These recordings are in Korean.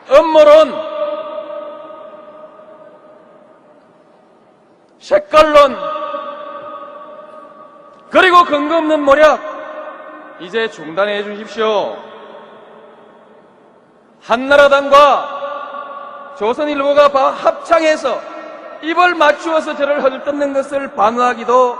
음모론, 색깔론, 그리고 근거 없는 모략, 이제 중단해 주십시오. 한나라당과 조선일보가 합창해서 입을 맞추어서 저를 허들뜯는 것을 반응하기도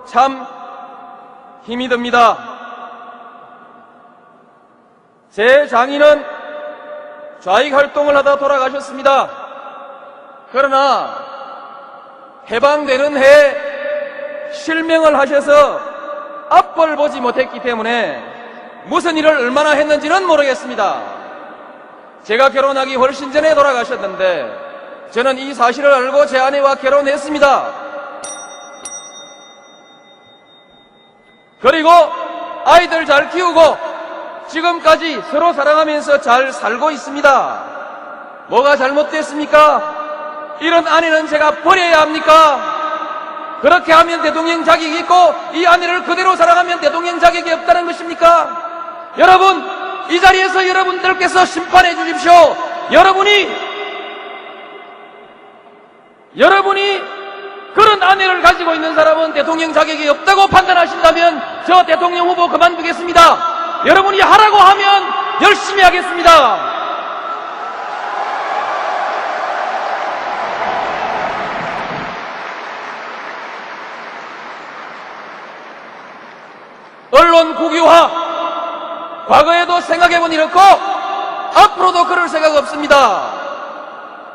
참 힘이 듭니다. 제 장인은 좌익 활동을 하다 돌아가셨습니다. 그러나 해방되는 해 실명을 하셔서 앞을 보지 못했기 때문에 무슨 일을 얼마나 했는지는 모르겠습니다. 제가 결혼하기 훨씬 전에 돌아가셨는데 저는 이 사실을 알고 제 아내와 결혼했습니다. 그리고 아이들 잘 키우고 지금까지 서로 사랑하면서 잘 살고 있습니다. 뭐가 잘못됐습니까? 이런 아내는 제가 버려야 합니까? 그렇게 하면 대통령 자격이 있고 이 아내를 그대로 사랑하면 대통령 자격이 없다는 것입니까? 여러분, 이 자리에서 여러분들께서 심판해 주십시오. 여러분이 그런 아내를 가지고 있는 사람은 대통령 자격이 없다고 판단하신다면 저 대통령 후보 그만두겠습니다. 여러분이 하라고 하면 열심히 하겠습니다. 언론 국유화, 과거에도 생각해본 일 없고 앞으로도 그럴 생각 없습니다.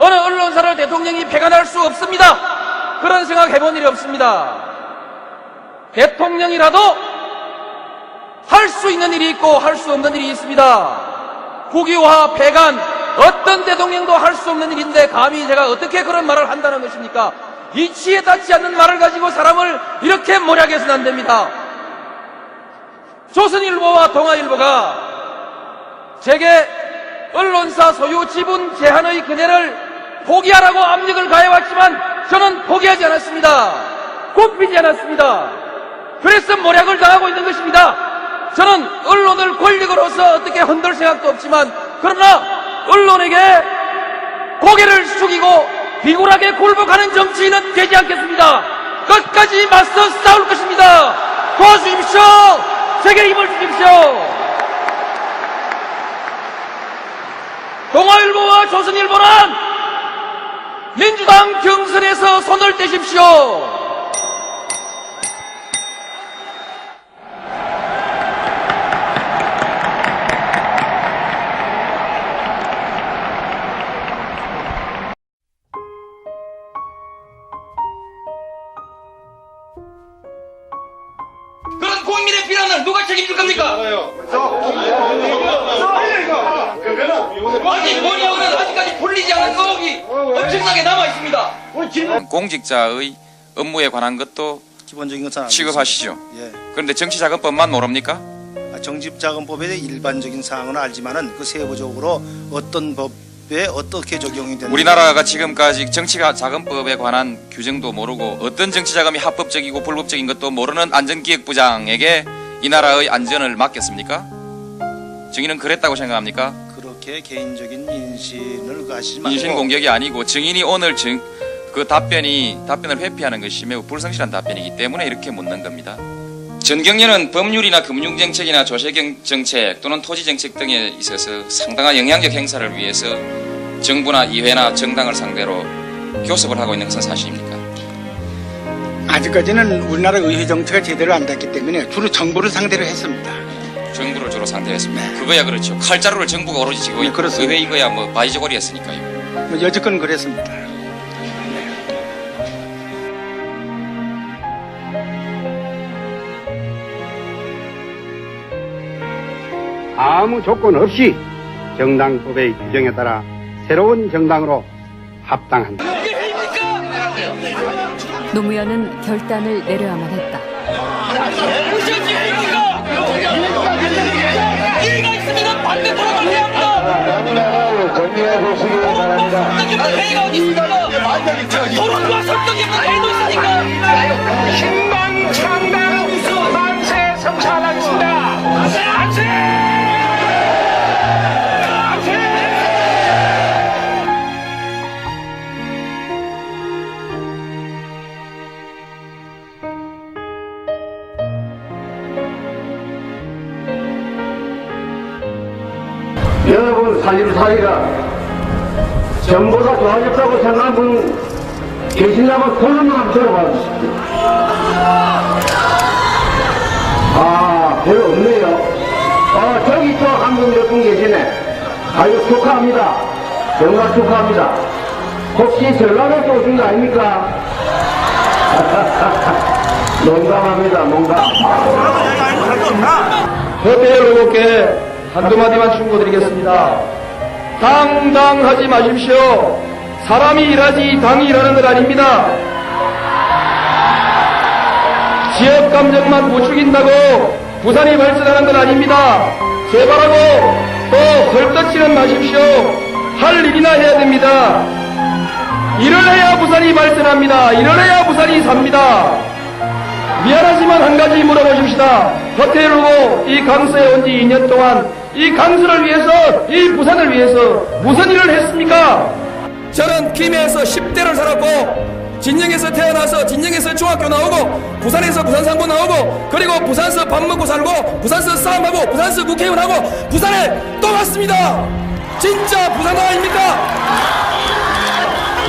어느 언론사를 대통령이 폐간할 수 없습니다. 그런 생각 해본 일이 없습니다. 대통령이라도 할 수 있는 일이 있고 할 수 없는 일이 있습니다. 국유화, 폐간, 어떤 대통령도 할 수 없는 일인데 감히 제가 어떻게 그런 말을 한다는 것입니까? 이치에 닿지 않는 말을 가지고 사람을 이렇게 몰약해서는 안 됩니다. 조선일보와 동아일보가 제게 언론사 소유 지분 제한의 그네를 포기하라고 압력을 가해왔지만 저는 포기하지 않았습니다. 굽히지 않았습니다. 그래서 모략을 당하고 있는 것입니다. 저는 언론을 권력으로서 어떻게 흔들 생각도 없지만 그러나 언론에게 고개를 숙이고 비굴하게 굴복하는 정치인은 되지 않겠습니다. 끝까지 맞서 싸울 것입니다. 도와주십시오. 제게 힘을 주십시오. 동아일보와 조선일보는 민주당 경선에서 손을 떼십시오. 그런 국민의 비난을 누가 책임질 겁니까? 아니 뭐냐고는 아직까지 풀리지 않은 의혹이 엄청나게 남아있습니다. 공직자의 업무에 관한 것도 기본적인 것은 취급하시죠. 예. 그런데 정치자금법만 모릅니까? 정치자금법의 일반적인 사항은 알지만은 그 세부적으로 어떤 법에 어떻게 적용이 되는 우리나라가 지금까지 정치자금법에 관한 규정도 모르고 어떤 정치자금이 합법적이고 불법적인 것도 모르는 안전기획부장에게 이 나라의 안전을 맡겼습니까? 증인은 그랬다고 생각합니까? 그렇게 개인적인 인신을 가시지 말고 인신 공격이 아니고 증인이 오늘 그 답변을 회피하는 것이 매우 불성실한 답변이기 때문에 이렇게 묻는 겁니다. 전경련은 법률이나 금융정책이나 조세정책 또는 토지정책 등에 있어서 상당한 영향력 행사를 위해서 정부나 의회나 정당을 상대로 교섭을 하고 있는 것은 사실입니까? 아직까지는 우리나라 의회 정치가 제대로 안 됐기 때문에 주로 정부를 상대로 했습니다. 정부를 주로 상대했습니다. 그거야 그렇죠. 칼자루를 정부가 오로지 쥐고 있고 그렇습니다. 의회 이거야 뭐 바위저고리였으니까요. 뭐 여지껏 그랬습니다. 아무 조건 없이 정당법의 규정에 따라 새로운 정당으로 합당한다. 노무현은 결단을 내려야만 했다. 이의가 있으면 반대표로 가야 합니다. 정리해 보시기 바랍니다. 회의가 어디 있습니까? 토론과 설득이 없는 회의도 있으니까. 신망 창당 살리로 살리라. 정보가 좋아졌다고 생각하는 분 계시냐면 손 한번 들어봐 주십시오. 아, 별로 없네요. 저기 또 한 분 몇 분 계시네. 아이고, 축하합니다. 정말 축하합니다. 혹시 전라도에서 오신 거 아닙니까? 농담합니다, 농담. 협회 여러분께 한두 마디만 충고드리겠습니다. 당당하지 마십시오. 사람이 일하지 당이 일하는 것 아닙니다. 지역 감정만 부추긴다고 부산이 발전하는 건 아닙니다. 제발하고 또 헐떡지는 마십시오. 할 일이나 해야 됩니다. 일을 해야 부산이 발전합니다. 일을 해야 부산이 삽니다. 미안하지만 한 가지 물어보십시다. 허태일고 이 강서에 온 지 2년 동안 이 강서를 위해서, 이 부산을 위해서 무슨 일을 했습니까? 저는 김해에서 10대를 살았고, 진영에서 태어나서 진영에서 중학교 나오고, 부산에서 부산상고 나오고, 그리고 부산서 밥 먹고 살고, 부산서 싸움하고, 부산서 국회의원하고, 부산에 또 왔습니다. 진짜 부산 아닙니까?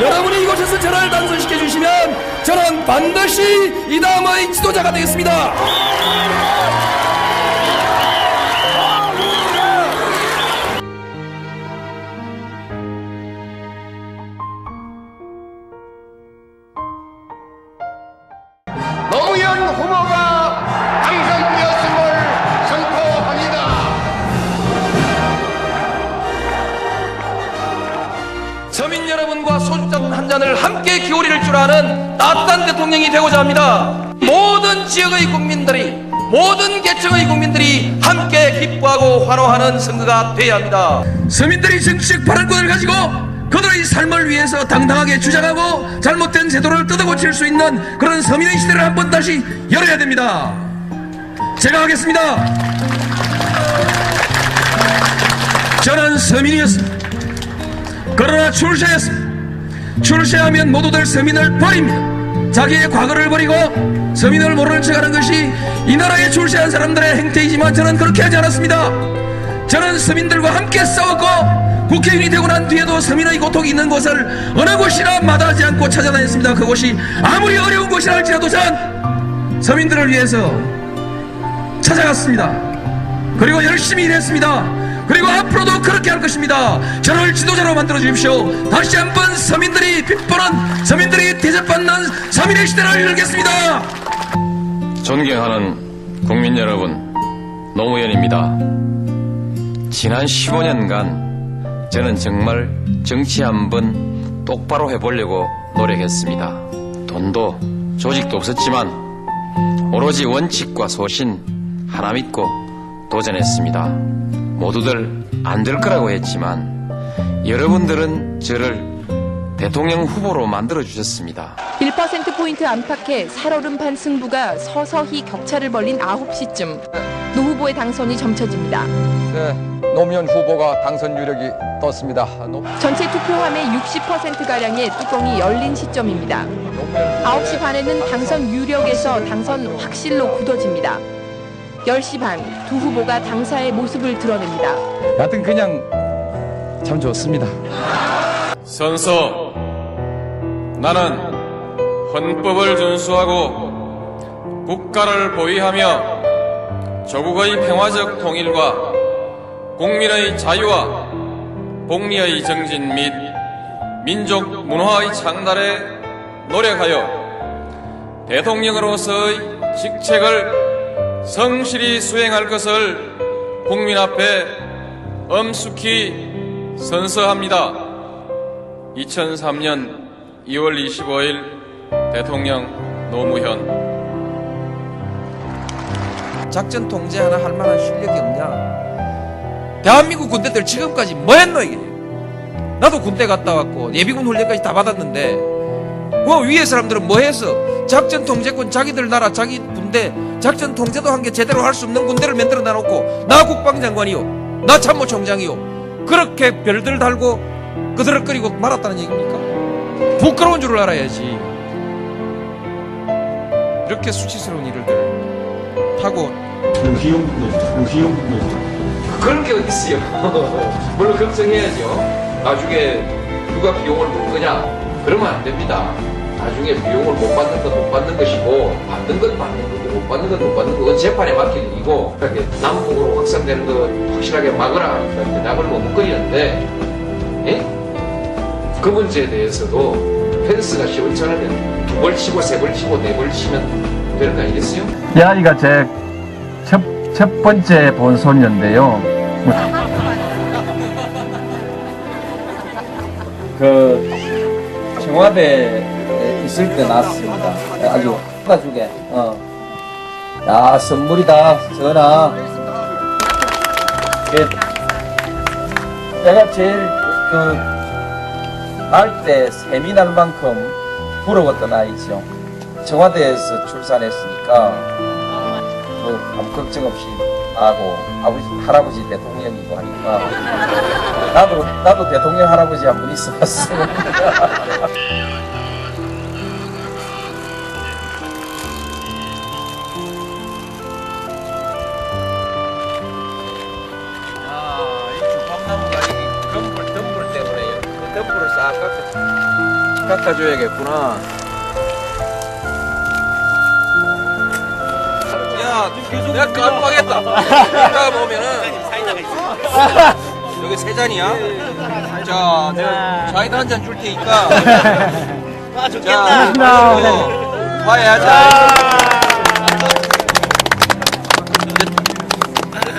여러분이 이곳에서 저를 당선시켜 주시면 저는 반드시 이 다음의 지도자가 되겠습니다. 노무현 후보가 당선되었음을 선포합니다. 서민 여러분과 소주잔 한 잔을 함께 기울일 줄 아는 따뜻한 대통령이 되고자 합니다. 모든 지역의 국민들이, 모든 계층의 국민들이 함께 기뻐하고 환호하는 선거가 되어야 합니다. 서민들이 정치적 발언권을 가지고 그들의 삶을 위해서 당당하게 주장하고 잘못된 제도를 뜯어고칠 수 있는 그런 서민의 시대를 한번 다시 열어야 됩니다. 제가 하겠습니다. 저는 서민이었습니다. 그러나 출세했습니다. 출세하면 모두들 서민을 버립니다. 자기의 과거를 버리고 서민을 모르는 척하는 것이 이 나라에 출세한 사람들의 행태이지만 저는 그렇게 하지 않았습니다. 저는 서민들과 함께 싸웠고 국회의원이 되고 난 뒤에도 서민의 고통이 있는 곳을 어느 곳이나 마다하지 않고 찾아다녔습니다. 그곳이 아무리 어려운 곳이라 할지라도 전 서민들을 위해서 찾아갔습니다. 그리고 열심히 일했습니다. 그리고 앞으로도 그렇게 할 것입니다. 저를 지도자로 만들어 주십시오. 다시 한번 서민들이 빗보는, 서민들이 대접받는 서민의 시대를 열겠습니다. 존경하는 국민 여러분, 노무현입니다. 지난 15년간 저는 정말 정치 한번 똑바로 해보려고 노력했습니다. 돈도 조직도 없었지만 오로지 원칙과 소신 하나 믿고 도전했습니다. 모두들 안 될 거라고 했지만 여러분들은 저를 대통령 후보로 만들어주셨습니다. 1%포인트 안팎의 살얼음판 승부가 서서히 격차를 벌린 9시쯤 노 후보의 당선이 점쳐집니다. 네, 노무현 후보가 당선 유력이 떴습니다. 전체 투표함의 60%가량의 뚜껑이 열린 시점입니다. 9시 반에는 당선 유력에서 당선 확실로 굳어집니다. 10시 반 두 후보가 당사의 모습을 드러냅니다. 여하튼 그냥 참 좋습니다. 선서, 나는 헌법을 준수하고 국가를 보위하며 조국의 평화적 통일과 국민의 자유와 복리의 정진 및 민족 문화의 창달에 노력하여 대통령으로서의 직책을 성실히 수행할 것을 국민 앞에 엄숙히 선서합니다. 2003년 2월 25일 대통령 노무현. 작전 통제 하나 할 만한 실력이 없냐? 대한민국 군대들 지금까지 뭐 했노 이게? 나도 군대 갔다 왔고 예비군 훈련까지 다 받았는데 그 위에 사람들은 뭐 했어? 작전 통제권 자기들 나라 자기 군대 작전 통제도 한 게 제대로 할 수 없는 군대를 만들어 놔놓고 나 국방장관이요, 나 참모총장이요, 그렇게 별들 달고 그들을 끓이고 말았다는 얘기입니까? 부끄러운 줄을 알아야지. 이렇게 수치스러운 일을 타고 그런 게 어딨어요. 물론 걱정해야죠. 나중에 누가 비용을 물 거냐? 그러면 안 됩니다. 나중에 비용을 못 받는 건 못 받는 것이고, 받는 건 받는 거고, 못 받는 건 못 받는 거고, 재판에 맡기는 일이고, 이렇게 남북으로 확산되는 거 확실하게 막으라 하니까 대답을 머뭇거리는데, 예? 그 문제에 대해서도 펜스가 시원찮으면 2벌 치고 3벌 치고 4벌 치면 되는 거 아니겠어요? 이 아이가 제 첫 번째 본손인데요. 그 청와대에 있을 때 낳았습니다. 아주 나중에 야 선물이다 전하. 내가 제일 낳을 때 셈이 날 만큼 부러웠던 아이죠. 청와대에서 출산했으니까 아무 걱정 없이 하고 할아버지 대통령이고 하니까 나도 대통령 할아버지 한 분 있어봤어. 이 주팝나무가 이 덤불 때문에 덤불을 싹 깎아줘야겠구나. 야, 내가 깜빡했다. 이따가 보면은 여기 3잔이야. 자, 내가 사이다 한 잔 줄 테니까. 자, 화해하자.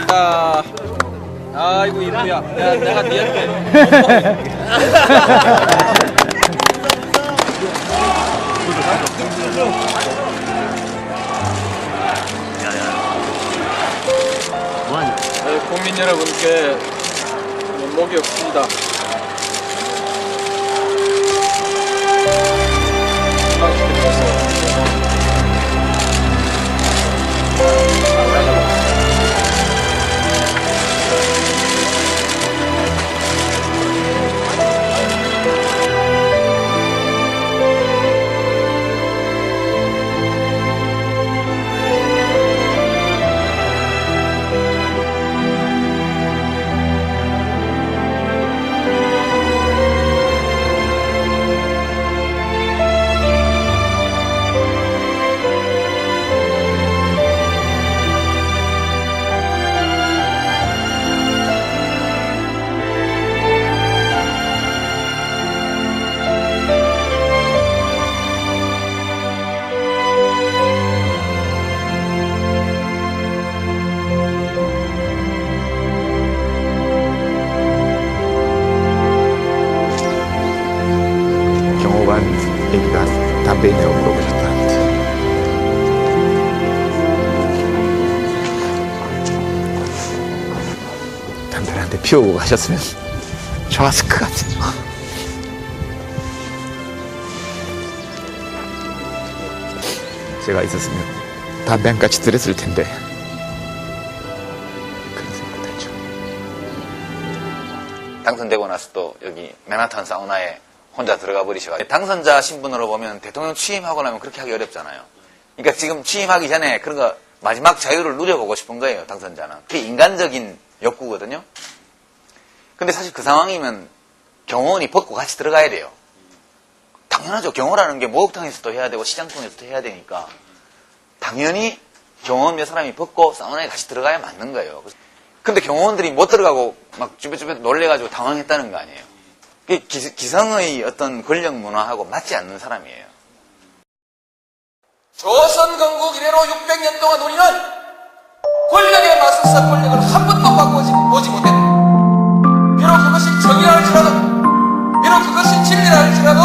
자, 아이고 이쁘야. 내가 니한테. 국민 여러분께 면목이 없습니다. 애기가 담배 있냐고 물어보셨다는데 담배를 한 대 피우고 가셨으면 좋았을 것 같아요. 제가 있었으면 담배 한 가지 드렸을 텐데 그런 생각도 했죠. 당선되고 나서 또 여기 맨하탄 사우나에 혼자 들어가 버리셔가지고 당선자 신분으로 보면 대통령 취임하고 나면 그렇게 하기 어렵잖아요. 그러니까 지금 취임하기 전에 그런 거 마지막 자유를 누려보고 싶은 거예요. 당선자는. 그게 인간적인 욕구거든요. 근데 사실 그 상황이면 경호원이 벗고 같이 들어가야 돼요. 당연하죠. 경호라는 게 목욕탕에서도 해야 되고 시장통에서도 해야 되니까 당연히 경호원 몇 사람이 벗고 사우나에 같이 들어가야 맞는 거예요. 근데 경호원들이 못 들어가고 막 주변 놀래가지고 당황했다는 거 아니에요. 기성의 어떤 권력 문화하고 맞지 않는 사람이에요. 조선 건국 이래로 600년 동안 우리는 권력에 맞서서 권력을 한 번도 바꿔보지 못했다. 비록 그것이 정의라 할지라도, 비록 그것이 진리라 할지라도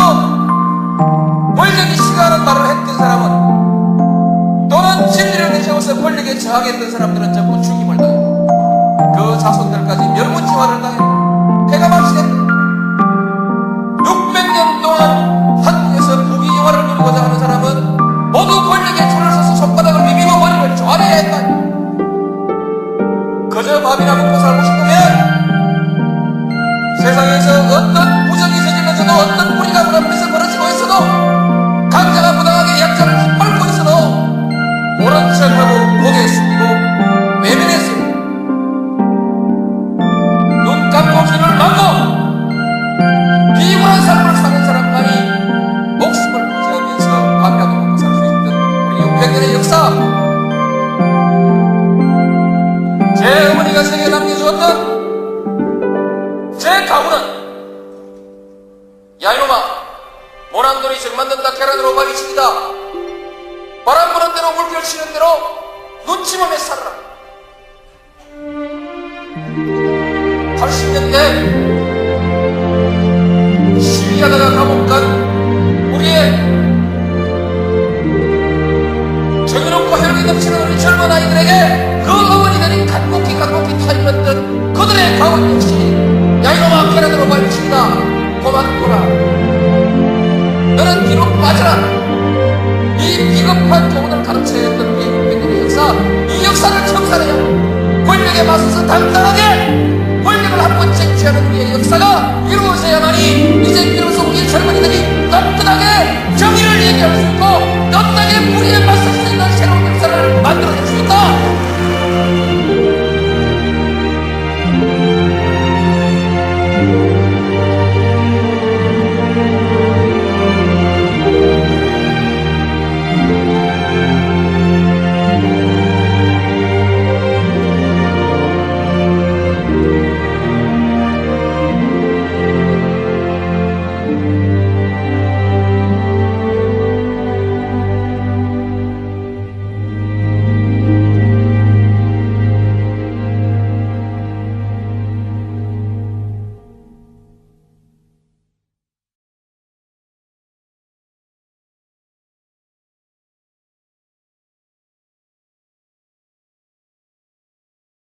권력이 싫어하는 말을 했던 사람은 또는 진리를 내세워서 권력에 저항했던 사람들은 전부 죽임을 당했다. 그 자손들까지 멸문지화를 당했다. 해가 발치됐다. 600년 동안 한국에서 부귀영화를 누리고자 하는 사람은 모두 권력에 줄을 서서 손바닥을 비비고 머리를 조아려야 했다. 그저 밥이나 먹고 살고 싶으면 세상에서 어떤 부정이 저질러져도 어떤 뿌리가 무너져서 벌어지고 있어도 강자가 부당하게 약자를 짓밟고 있어도 모른 척하고 고개 숙이고 외면했습니다. 할아버지가 세계에 남겨주었던 제 가구는 야 이놈아 모난돌이 정 만든다 계란으로 박이치기다. 바람 부는 대로 물결 치는 대로 눈치 보며 살아라. 80년대 시위하다가 감옥 간 우리의 정의롭고 혈기 넘치는 우리 젊은 아이들에게 그 어머니들이 간곡히 타임했던 그들의 가원 역시 야 이놈아 계란으로 박이치기다. 고맙구나. 너는 뒤로 빠져라. 이 비겁한 교훈을 가르쳐야 했던 우리 국민들의 역사, 이 역사를 청산해야 권력에 맞서서 당당하게 권력을 한번 쟁취하는 우리의 역사가 이루어져야만이 이제 비로소 우리 젊은이들이 떳떳하게 정의를 얘기할 수 있고 떳떳하게 우리의 맞서